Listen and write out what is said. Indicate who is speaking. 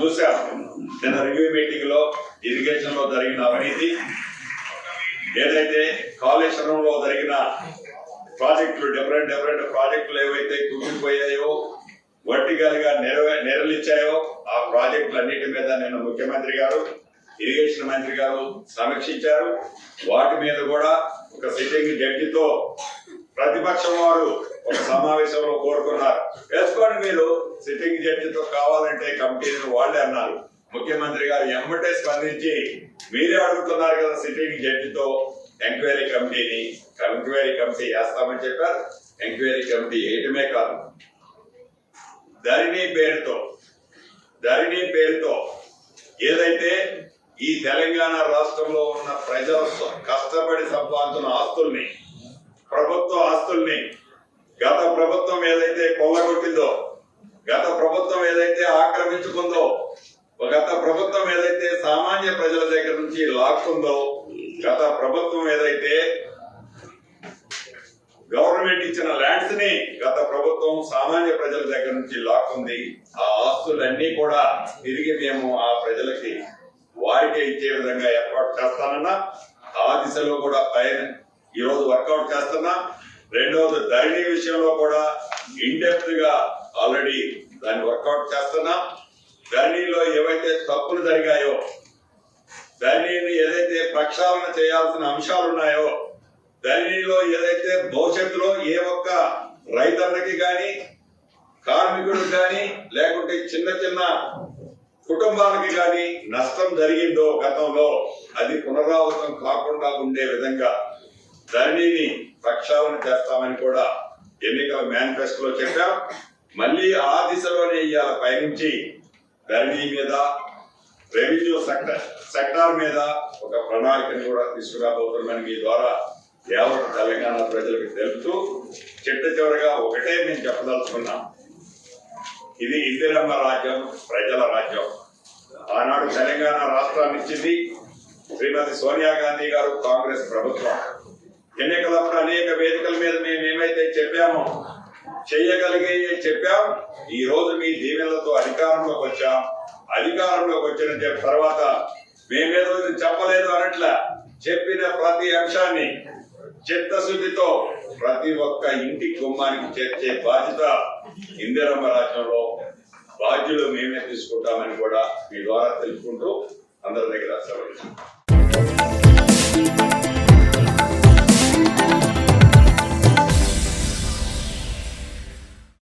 Speaker 1: చూశాం నిన్న review meeting లో ఇరిగేషన్ లో జరిగిన అవినీతి, ఏదైతే కాళేశ్వరంలో జరిగిన ప్రాజెక్టులు డిఫరెంట్ ప్రాజెక్టులు ఏవైతే కూలిపోయాయో వర్టికల్గా నెరలిచ్చాయో ఆ ప్రాజెక్టులన్నిటి మీద నిన్న ముఖ్యమంత్రి గారు ఇరిగేషన్ మంత్రి గారు సమీక్షించారు. వాటి మీద కూడా ఒక సిట్టింగ్ జడ్జితో ప్రతిపక్షం వారు ఒక సమావేశంలో కోరుకున్నారు. వేసుకోండి మీరు సిట్టింగ్ జడ్జితో కావాలంటే కమిటీని వాళ్ళే అన్నారు. ముఖ్యమంత్రి గారు ఎమ్మటే స్పందించి మీరే అడుగుతున్నారు కదా సిట్టింగ్ జడ్జితో ఎంక్వైరీ కమిటీ వేస్తామని చెప్పారు. ఎంక్వైరీ కమిటీ వేయటమే కాదు, ధరణి పేరుతో ఏదైతే ఈ తెలంగాణ రాష్ట్రంలో ఉన్న ప్రజల కష్టపడి సంపాదించిన ఆస్తుల్ని, ప్రభుత్వ ఆస్తుల్ని గత ప్రభుత్వం ఏదైతే కొల్లగొట్టిందో, గత ప్రభుత్వం ఏదైతే ఆక్రమించుకుందో, గత ప్రభుత్వం ఏదైతే సామాన్య ప్రజల దగ్గర నుంచి లాక్కుందో, గత ప్రభుత్వం ఏదైతే గవర్నమెంట్ ఇచ్చిన ల్యాండ్స్ ని గత ప్రభుత్వం సామాన్య ప్రజల దగ్గర నుంచి లాక్కుంది. ఆ ఆస్తులన్నీ కూడా తిరిగి మేము ఆ ప్రజలకి వారికే ఇచ్చే విధంగా ఏర్పాటు చేస్తానన్నా, ఆ దిశలో కూడా పైన ఈరోజు వర్కౌట్ చేస్తున్నా. రెండవది ధరణి విషయంలో కూడా ఇన్డెప్త్ గా ఆల్రెడీ దాన్ని వర్కౌట్ చేస్తున్నా. ధరణిలో ఏవైతే తప్పులు జరిగాయో, ధరణిని ఏదైతే ప్రక్షాళన చేయాల్సిన అంశాలు ఉన్నాయో, ధరణిలో ఏదైతే భవిష్యత్తులో ఏ ఒక్క రైతన్నకి కానీ కార్మికుడికి కానీ లేకుంటే చిన్న కుటుంబాలకి కానీ నష్టం జరిగిందో గతంలో, అది పునరావృతం కాకుండా ఉండే విధంగా ధరణిని ప్రక్షాళన చేస్తామని కూడా ఎన్నికల మేనిఫెస్టోలో చెప్పాం. మళ్ళీ ఆ దిశలోనే ఇవాళ పయనించి ధరణి మీద, రెవెన్యూ సెక్టార్ మీద ఒక ప్రణాళికను కూడా తీసుకురాబోతున్నామని మీ ద్వారా యావత్ తెలంగాణ ప్రజలకు తెలుపుతూ చివరగా ఒకటే మేము చెప్పదలుచుకున్నాం. ఇది ఇందిరమ్మ రాజ్యం, ప్రజల రాజ్యం. ఆనాడు తెలంగాణ రాష్ట్రాన్ని ఇచ్చింది శ్రీమతి సోనియా గాంధీ గారు, కాంగ్రెస్ ప్రభుత్వం. ఎన్నికలప్పుడు అనేక వేదికల మీద మేము ఏమైతే చెప్పామో, చెయ్యగలిగే చెప్పాం. ఈ రోజు మీ దీవెనలతో అధికారంలోకి వచ్చాం. అధికారంలోకి వచ్చిన తర్వాత మేమేదో చెప్పలేదు అనట్లా, చెప్పిన ప్రతి అంశాన్ని చిత్తశుద్ధితో ప్రతి ఒక్క ఇంటి గుమ్మానికి చేర్చే బాధ్యత ఇందిరమ్మ రాజ్యంలో బాధ్యులు మేమే తీసుకుంటామని కూడా మీ ద్వారా తెలుసుకుంటూ అందరి దగ్గర సెలవు.